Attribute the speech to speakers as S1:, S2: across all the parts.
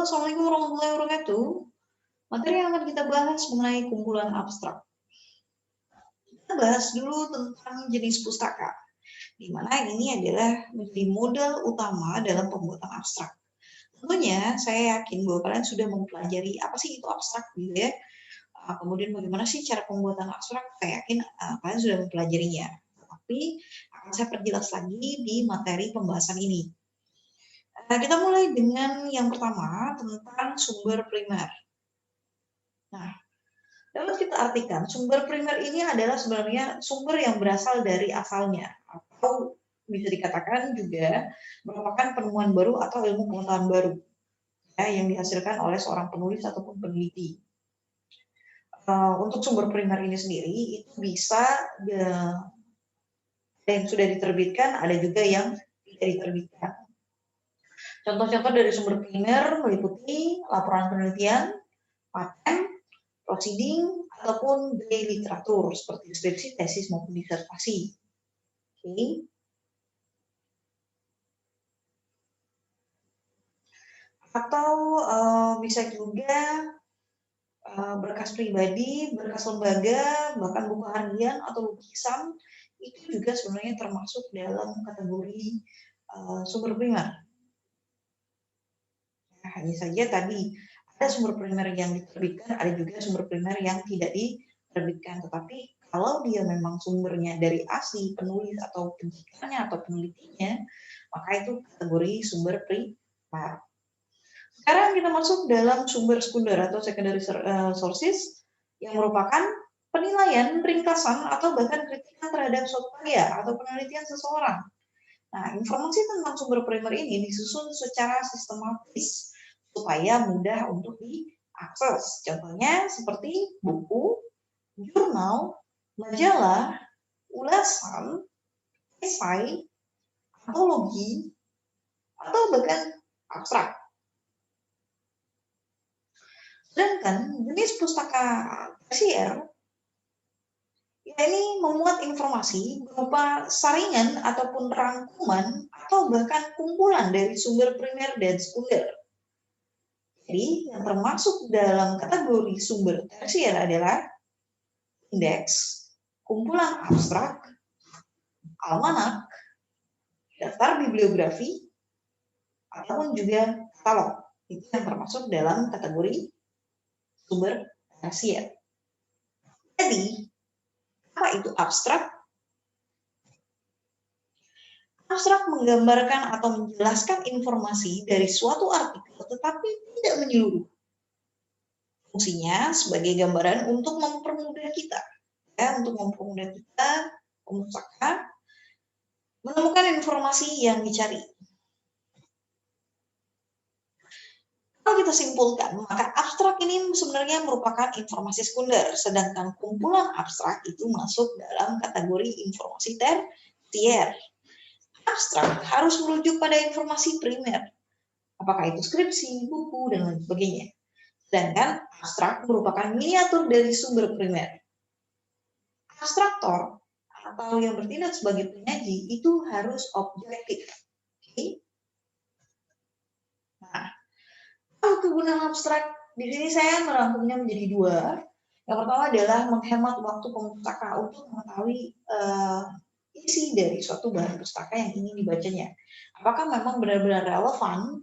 S1: Halo, Assalamualaikum warahmatullahi wabarakatuh. Materi yang akan kita bahas mengenai kumpulan abstrak. Kita bahas dulu tentang jenis pustaka, di mana ini adalah menjadi modal utama dalam pembuatan abstrak. Tentunya saya yakin bahwa kalian sudah mempelajari apa sih itu abstrak gitu ya. Kemudian bagaimana sih cara pembuatan abstrak, saya yakin kalian sudah mempelajarinya. Tapi akan saya perjelas lagi di materi pembahasan ini. Kita mulai dengan yang pertama tentang sumber primer. Nah, dapat kita artikan sumber primer ini adalah sebenarnya sumber yang berasal dari asalnya, atau bisa dikatakan juga merupakan penemuan baru atau ilmu pengetahuan baru ya, yang dihasilkan oleh seorang penulis ataupun peneliti. Untuk sumber primer ini sendiri itu bisa yang sudah diterbitkan, ada juga yang tidak diterbitkan. Contoh-contoh dari sumber primer meliputi laporan penelitian, paten, proceeding, ataupun dari literatur seperti skripsi, tesis, maupun disertasi. Oke. Atau bisa juga berkas pribadi, berkas lembaga, bahkan buku harian atau lukisan, itu juga sebenarnya termasuk dalam kategori sumber primer. Nah, hanya saja tadi ada sumber primer yang diterbitkan, ada juga sumber primer yang tidak diterbitkan. Tetapi kalau dia memang sumbernya dari asli penulis atau penciptanya atau penelitinya, maka itu kategori sumber primer. Sekarang kita masuk dalam sumber sekunder atau secondary sources yang merupakan penilaian, ringkasan, atau bahkan kritikan terhadap suatu karya atau penelitian seseorang. Nah, informasi tentang sumber primer ini disusun secara sistematis supaya mudah untuk diakses. Contohnya seperti buku, jurnal, majalah, ulasan, esai, antologi, atau bahkan abstrak. Sedangkan jenis pustaka tersier ya ini memuat informasi berupa saringan ataupun rangkuman atau bahkan kumpulan dari sumber primer dan sekunder. Jadi yang termasuk dalam kategori sumber tersier adalah indeks, kumpulan abstrak, almanak, daftar bibliografi, ataupun juga katalog. Itu yang termasuk dalam kategori sumber tersier. Jadi, apa itu abstrak? Abstrak menggambarkan atau menjelaskan informasi dari suatu artikel tetapi tidak menyeluruh. Fungsinya sebagai gambaran untuk mempermudah kita, ya, untuk mempermudah kita, pemustaka, menemukan informasi yang dicari. Kalau kita simpulkan, maka abstrak ini sebenarnya merupakan informasi sekunder, sedangkan kumpulan abstrak itu masuk dalam kategori informasi tersier. Abstrak harus merujuk pada informasi primer, apakah itu skripsi, buku, dan lain sebagainya. Sedangkan abstrak merupakan miniatur dari sumber primer. Abstraktor atau yang bertindak sebagai penyaji itu harus objektif. Oke? Nah, kegunaan abstrak di sini saya merangkumnya menjadi dua. Yang pertama adalah menghemat waktu pemustaka untuk mengetahui isi dari suatu bahan pustaka yang ingin dibacanya. Apakah memang benar-benar relevan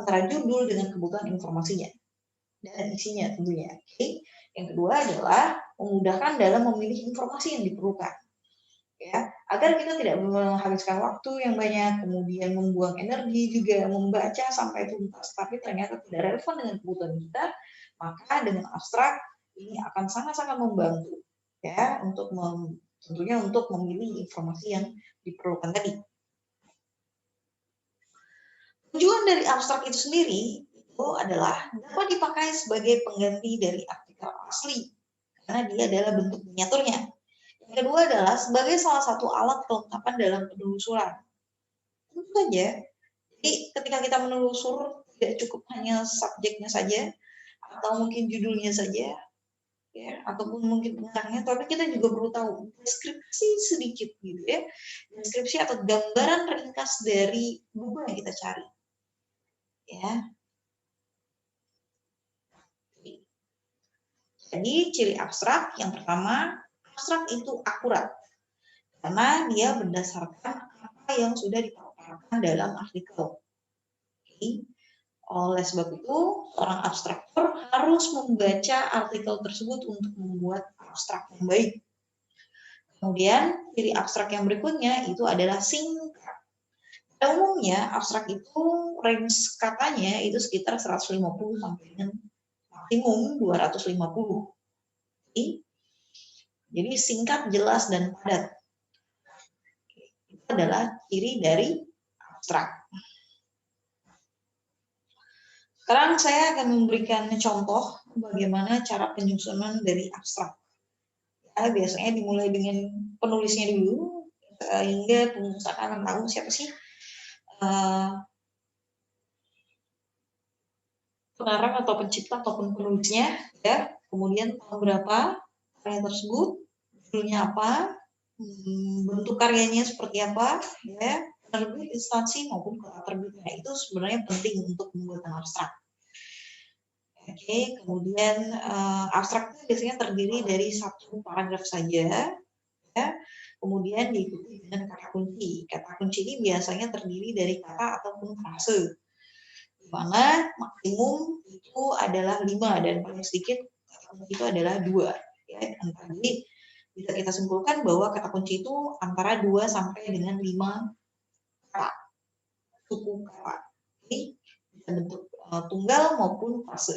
S1: antara judul dengan kebutuhan informasinya dan isinya tentunya. Oke. Yang kedua adalah memudahkan dalam memilih informasi yang diperlukan. Ya, agar kita tidak menghabiskan waktu yang banyak, kemudian membuang energi juga membaca sampai tuntas, tapi ternyata tidak relevan dengan kebutuhan kita, maka dengan abstrak ini akan sangat-sangat membantu ya untuk tentunya untuk memilih informasi yang diperlukan tadi. Tujuan dari abstrak itu sendiri itu adalah dapat dipakai sebagai pengganti dari artikel asli karena dia adalah bentuk miniaturnya. Yang kedua adalah sebagai salah satu alat kelengkapan dalam penelusuran. Tentu saja, jadi ketika kita menelusur tidak cukup hanya subjeknya saja atau mungkin judulnya saja, ya, ataupun mungkin pengarangnya, tapi kita juga perlu tahu deskripsi sedikit gitu ya, deskripsi atau gambaran ringkas dari buku yang kita cari. Ya, Jadi ciri abstrak yang pertama, abstrak itu akurat karena dia berdasarkan apa yang sudah dipaparkan dalam artikel. Oke. Oleh sebab itu, seorang abstraktor harus membaca artikel tersebut untuk membuat abstrak yang baik. Kemudian ciri abstrak yang berikutnya itu adalah singkat. Pada umumnya abstrak itu range katanya itu sekitar 150 sampai dengan maksimum 250. Jadi singkat, jelas, dan padat. Itu adalah ciri dari abstrak. Sekarang saya akan memberikan contoh bagaimana cara penyusunan dari abstrak. Ya, biasanya dimulai dengan penulisnya dulu, sehingga pemustaka akan tahu siapa sih pengarang atau pencipta ataupun penulisnya, ya. Kemudian tahun berapa karya tersebut, judulnya apa, bentuk karyanya seperti apa, ya, penerbit, instansi maupun kota terbitnya. Itu sebenarnya penting untuk pembuatan abstrak. Oke, kemudian abstrak itu biasanya terdiri dari satu paragraf saja, ya. Kemudian diikuti dengan kata kunci. Kata kunci ini biasanya terdiri dari kata ataupun frase, di mana maksimum itu adalah 5 dan paling sedikit kata kunci itu adalah 2. Ya, jadi bisa kita simpulkan bahwa kata kunci itu antara 2 sampai dengan 5 kata, suku kata. Jadi bisa bentuk tunggal maupun frase.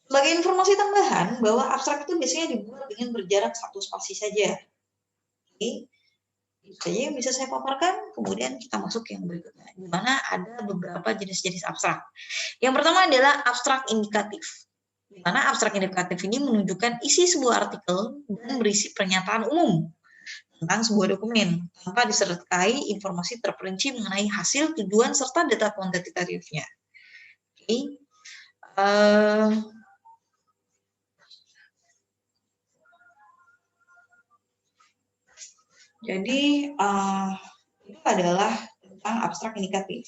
S1: Sebagai informasi tambahan, bahwa abstrak itu biasanya dibuat dengan berjarak 1 spasi saja. Oke, itu saja yang bisa saya paparkan. Kemudian kita masuk ke yang berikutnya, di mana ada beberapa jenis-jenis abstrak. Yang pertama adalah abstrak indikatif, di mana abstrak indikatif ini menunjukkan isi sebuah artikel dan berisi pernyataan umum tentang sebuah dokumen, tanpa disertai informasi terperinci mengenai hasil, tujuan, serta data kuantitatifnya. Oke. Jadi itu adalah tentang abstrak indikatif.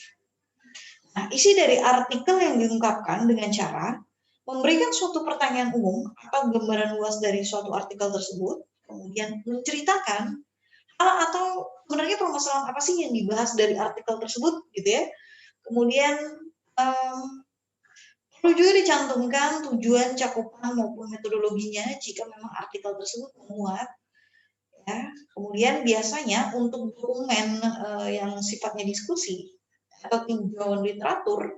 S1: Nah, isi dari artikel yang diungkapkan dengan cara memberikan suatu pertanyaan umum atau gambaran luas dari suatu artikel tersebut, kemudian menceritakan hal atau sebenarnya permasalahan apa sih yang dibahas dari artikel tersebut, gitu ya. Kemudian perlu juga dicantumkan tujuan, cakupan maupun metodologinya jika memang artikel tersebut memuat. Ya, kemudian biasanya untuk dokumen yang sifatnya diskusi atau tinjauan literatur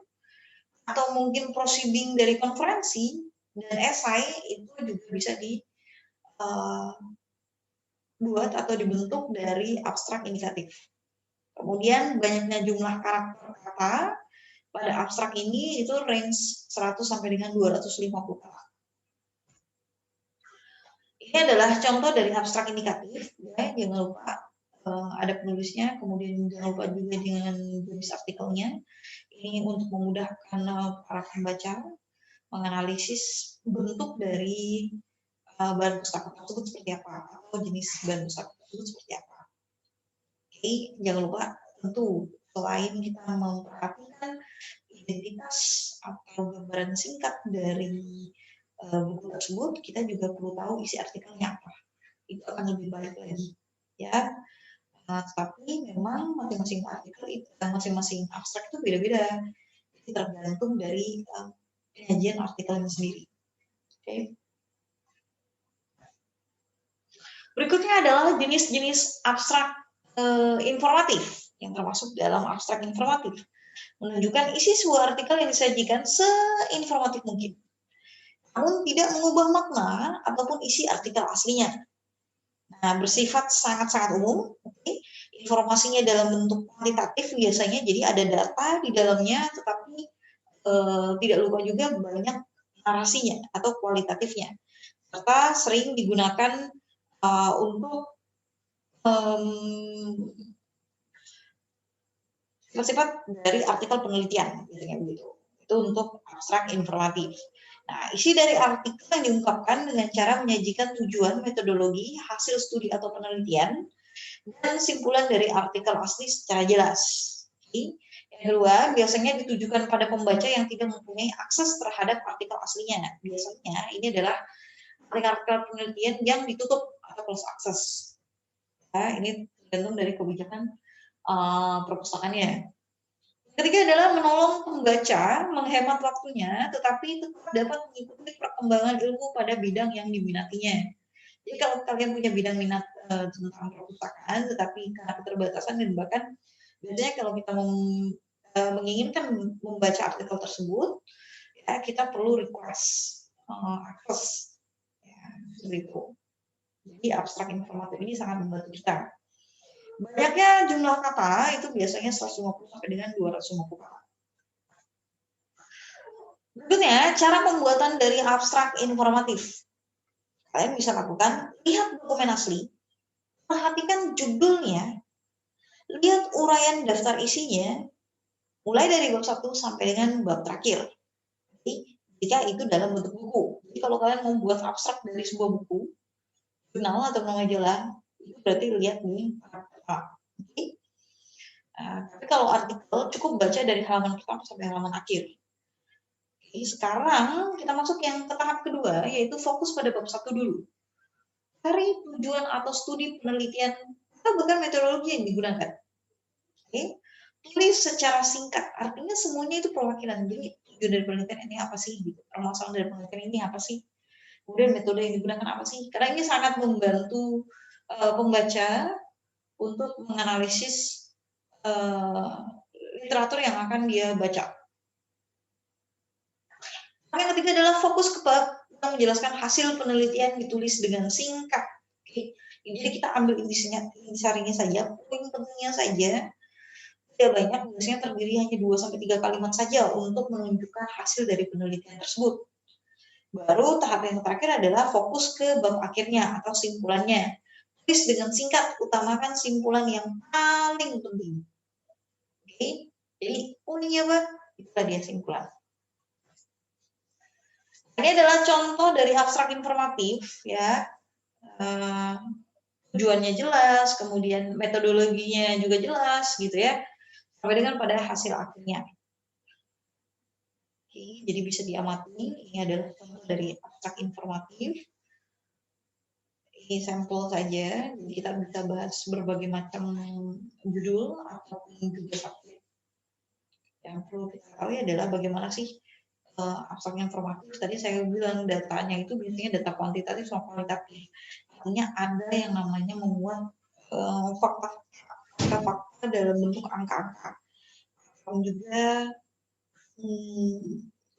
S1: atau mungkin proceeding dari konferensi dan esai itu juga bisa dibuat atau dibentuk dari abstrak indikatif. Kemudian banyaknya jumlah karakter kata pada abstrak ini itu range 100 sampai dengan 250 kata. Ini adalah contoh dari abstrak indikatif, ya, jangan lupa ada penulisnya, kemudian jangan lupa juga dengan jenis artikelnya. Ini untuk memudahkan para pembaca menganalisis bentuk dari bahan pustaka tersebut seperti apa, atau jenis bahan pustaka tersebut seperti apa. Oke, jangan lupa tentu selain kita memperhatikan identitas atau gambaran singkat dari buku tersebut, kita juga perlu tahu isi artikelnya apa. Itu akan lebih baik lagi, ya. Tapi memang masing-masing artikel itu, masing-masing abstrak itu beda-beda. Jadi tergantung dari penyajian artikelnya sendiri. Oke. Berikutnya adalah jenis-jenis abstrak informatif yang termasuk dalam abstrak informatif. Menunjukkan isi sebuah artikel yang disajikan seinformatif mungkin, namun tidak mengubah makna ataupun isi artikel aslinya. Nah, bersifat sangat-sangat umum. Okay. Informasinya dalam bentuk kuantitatif biasanya, jadi ada data di dalamnya, tetapi tidak lupa juga banyak narasinya atau kualitatifnya, serta sering digunakan untuk sifat dari artikel penelitian, biasanya begitu. Itu untuk abstrak informatif. Nah, isi dari artikel yang diungkapkan dengan cara menyajikan tujuan, metodologi, hasil studi atau penelitian, dan simpulan dari artikel asli secara jelas. Jadi, yang Kedua, biasanya ditujukan pada pembaca yang tidak mempunyai akses terhadap artikel aslinya. Biasanya ini adalah artikel penelitian yang ditutup atau close access. Ya, ini tergantung dari kebijakan perpustakaannya. Ketiga adalah menolong pembaca menghemat waktunya, tetapi tetap dapat mengikuti perkembangan ilmu pada bidang yang diminatinya. Jadi kalau kalian punya bidang minat tentang perpustakaan, tetapi karena keterbatasan dan bahkan biasanya kalau kita menginginkan membaca artikel tersebut, ya kita perlu request akses, ya, seperti itu. Jadi abstrak informatif ini sangat membantu kita. Banyaknya jumlah kata itu biasanya 150 sampai dengan 250 kata. Berikutnya, cara pembuatan dari abstrak informatif. Kalian bisa lakukan, lihat dokumen asli, perhatikan judulnya, lihat uraian daftar isinya, mulai dari bab 1 sampai dengan bab terakhir. Jadi, jika itu dalam bentuk buku. Jadi, kalau kalian mau buat abstrak dari sebuah buku, jurnal atau majalah, itu berarti lihat nih. Okay. Tapi kalau artikel, cukup baca dari halaman pertama sampai halaman akhir. Sekarang kita masuk yang ke tahap kedua, yaitu fokus pada bab 1 dulu. Cari tujuan atau studi penelitian atau bahkan metodologi yang digunakan. Oke. Tulis secara singkat, artinya semuanya itu perwakilan. Jadi tujuan dari penelitian ini apa sih? Permasalahan dari penelitian ini apa sih? Kemudian metode yang digunakan apa sih? Karena ini sangat membantu pembaca untuk menganalisis literatur yang akan dia baca. Yang ketiga adalah fokus ke bab yang menjelaskan hasil penelitian ditulis dengan singkat. Oke. Jadi kita ambil intisarinya saja, poin pentingnya saja. Tidak banyak, biasanya terdiri hanya 2-3 kalimat saja untuk menunjukkan hasil dari penelitian tersebut. Baru tahap yang terakhir adalah fokus ke bab akhirnya atau simpulannya. Tulis dengan singkat, utamakan simpulan yang paling penting. Oke. Jadi poinnya apa? Itulah dia simpulan. Ini adalah contoh dari abstrak informatif, ya. Tujuannya jelas, kemudian metodologinya juga jelas, gitu ya. Sampai dengan pada hasil akhirnya. Oke, jadi bisa diamati. Ini adalah contoh dari abstrak informatif. Ini sampel saja. Jadi kita bisa bahas berbagai macam judul ataupun juga subjek. Yang perlu kita tahu adalah bagaimana sih abstrak informatif. Tadi saya bilang datanya itu biasanya data kuantitatif sama kualitatif. Artinya ada yang namanya membuat fakta-fakta dalam bentuk angka-angka. Dan juga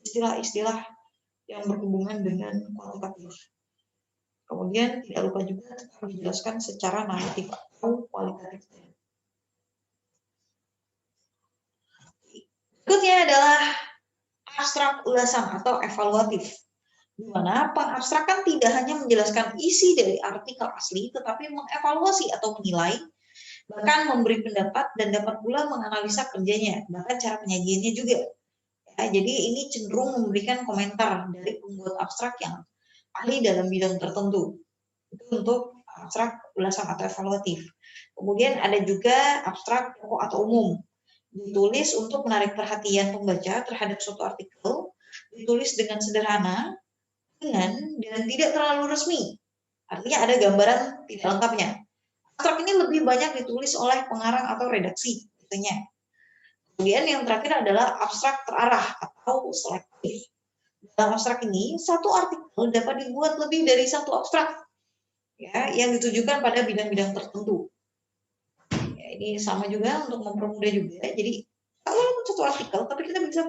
S1: istilah-istilah yang berhubungan dengan kuantitatif. Kemudian tidak lupa juga dijelaskan secara naratif atau kualitatif. Berikutnya adalah abstrak ulasan atau evaluatif, di mana pengabstrakan tidak hanya menjelaskan isi dari artikel asli, tetapi mengevaluasi atau menilai, bahkan memberi pendapat dan dapat pula menganalisa kerjanya, bahkan cara penyajiannya juga. Ya, jadi ini cenderung memberikan komentar dari pembuat abstrak yang ahli dalam bidang tertentu. Itu untuk abstrak ulasan atau evaluatif. Kemudian ada juga abstrak pokok atau umum. Ditulis untuk menarik perhatian pembaca terhadap suatu artikel, ditulis dengan sederhana, dan tidak terlalu resmi. Artinya ada gambaran tidak lengkapnya. Abstrak ini lebih banyak ditulis oleh pengarang atau redaksi, biasanya. Kemudian yang terakhir adalah abstrak terarah atau selektif. Dalam abstrak ini, satu artikel dapat dibuat lebih dari satu abstrak, ya, yang ditujukan pada bidang-bidang tertentu. Ya, ini sama juga untuk mempermudah juga. Jadi kalau satu artikel, tapi kita bisa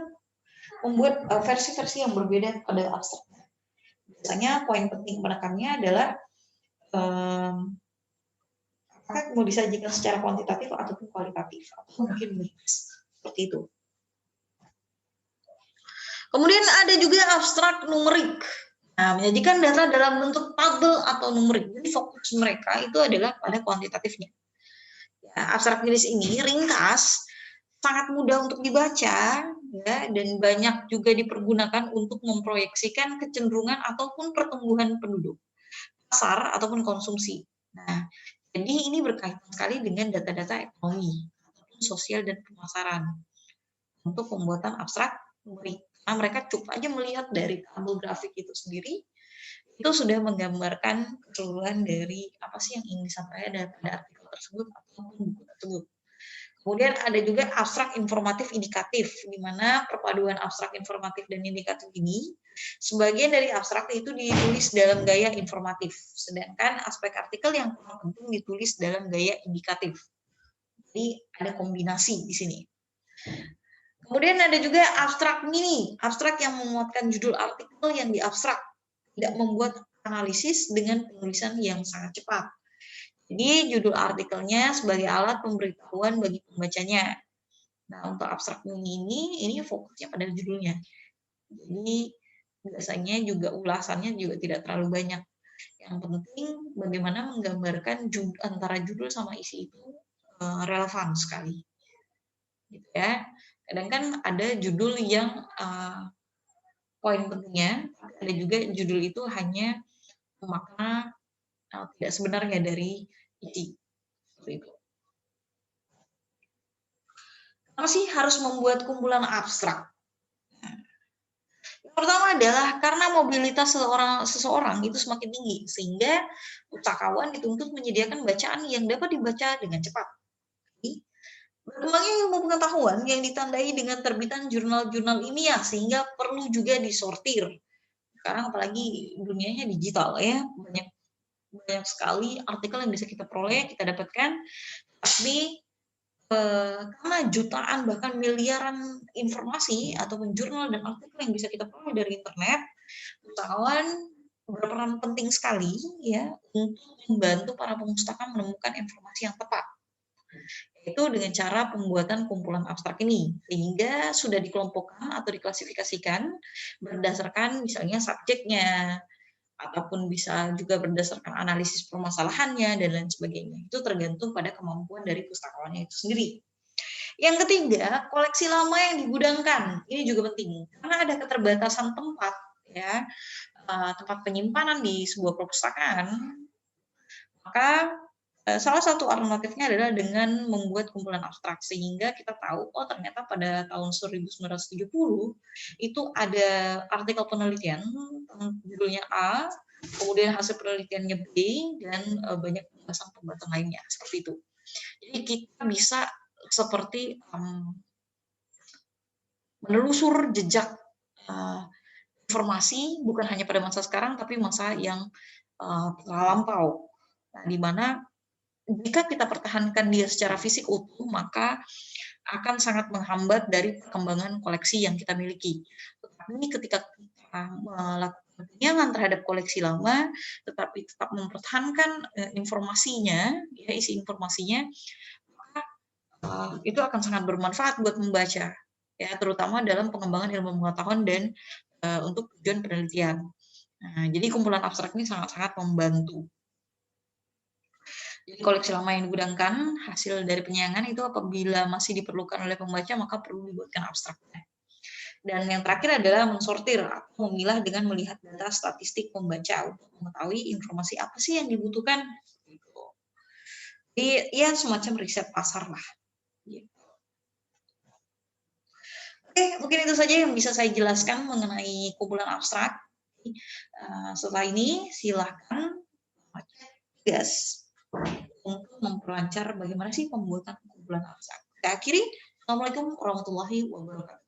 S1: membuat versi-versi yang berbeda pada abstrak. Biasanya poin penting penekannya adalah apakah mau disajikan secara kuantitatif ataupun kualitatif, atau mungkin mix, seperti itu. Kemudian ada juga abstrak numerik. Nah, menyajikan data dalam bentuk tabel atau numerik. Jadi fokus mereka itu adalah pada kuantitatifnya. Ya, abstrak numeris ini ringkas, sangat mudah untuk dibaca, ya, dan banyak juga dipergunakan untuk memproyeksikan kecenderungan ataupun pertumbuhan penduduk, pasar ataupun konsumsi. Nah, jadi ini berkaitan sekali dengan data-data ekonomi, ataupun sosial dan pemasaran. untuk pembuatan abstrak numeri. Karena mereka cukup aja melihat dari tabel grafik itu sendiri, itu sudah menggambarkan keseluruhan dari apa sih yang ingin disampaikan pada artikel tersebut ataupun buku tersebut. Kemudian ada juga abstrak informatif indikatif, di mana perpaduan abstrak informatif dan indikatif ini, sebagian dari abstrak itu ditulis dalam gaya informatif, sedangkan aspek artikel yang kurang penting ditulis dalam gaya indikatif. Jadi ada kombinasi di sini. Kemudian ada juga abstrak mini, abstrak yang memuatkan judul artikel yang diabstrak, tidak membuat analisis dengan penulisan yang sangat cepat. Jadi judul artikelnya sebagai alat pemberitahuan bagi pembacanya. Nah, untuk abstrak mini ini fokusnya pada judulnya. Jadi biasanya juga ulasannya juga tidak terlalu banyak. Yang penting bagaimana menggambarkan antara judul sama isi itu relevan sekali. Gitu ya. Kadang kan ada judul yang poin pentingnya, ada juga judul itu hanya makna tidak sebenarnya dari isi. Seperti itu. Kenapa sih harus membuat kumpulan abstrak? Yang pertama adalah karena mobilitas seseorang itu semakin tinggi, sehingga pustakawan dituntut menyediakan bacaan yang dapat dibaca dengan cepat. Berkembangnya ilmu pengetahuan yang ditandai dengan terbitan jurnal-jurnal ilmiah, sehingga perlu juga disortir. Sekarang apalagi dunianya digital ya, banyak sekali artikel yang bisa kita peroleh, kita dapatkan, tapi karena jutaan bahkan miliaran informasi ataupun jurnal dan artikel yang bisa kita peroleh dari internet, pustakawan berperan penting sekali ya untuk membantu para pemustaka menemukan informasi yang tepat, yaitu dengan cara pembuatan kumpulan abstrak ini, sehingga sudah dikelompokkan atau diklasifikasikan berdasarkan misalnya subjeknya, ataupun bisa juga berdasarkan analisis permasalahannya dan lain sebagainya. Itu tergantung pada kemampuan dari pustakawannya itu sendiri. Yang ketiga, koleksi lama yang digudangkan. Ini juga penting karena ada keterbatasan tempat ya, tempat penyimpanan di sebuah perpustakaan. Maka salah satu alternatifnya adalah dengan membuat kumpulan abstrak, sehingga kita tahu, oh ternyata pada tahun 1970 itu ada artikel penelitian judulnya A, kemudian hasil penelitiannya B, dan banyak pembahasan lainnya, seperti itu. Jadi kita bisa seperti menelusur jejak informasi bukan hanya pada masa sekarang, tapi masa yang telah lampau. Nah, di mana jika kita pertahankan dia secara fisik utuh, maka akan sangat menghambat dari perkembangan koleksi yang kita miliki. Tetapi ketika kita melakukan penyiangan terhadap koleksi lama, tetapi tetap mempertahankan informasinya, ya, isi informasinya, maka itu akan sangat bermanfaat buat membaca, ya, terutama dalam pengembangan ilmu pengetahuan dan untuk tujuan penelitian. Nah, jadi kumpulan abstrak ini sangat-sangat membantu. Jadi koleksi lama yang digudangkan, hasil dari penyiangan itu apabila masih diperlukan oleh pembaca, maka perlu dibuatkan abstraknya. Dan yang terakhir adalah mensortir atau memilah dengan melihat data statistik pembaca untuk mengetahui informasi apa sih yang dibutuhkan. Jadi ya semacam riset pasar lah. Oke, mungkin itu saja yang bisa saya jelaskan mengenai kumpulan abstrak. Setelah ini silahkan gas untuk memperlancar bagaimana sih pembuatan kumpulan abstrak. Saya akhiri. Assalamualaikum warahmatullahi wabarakatuh.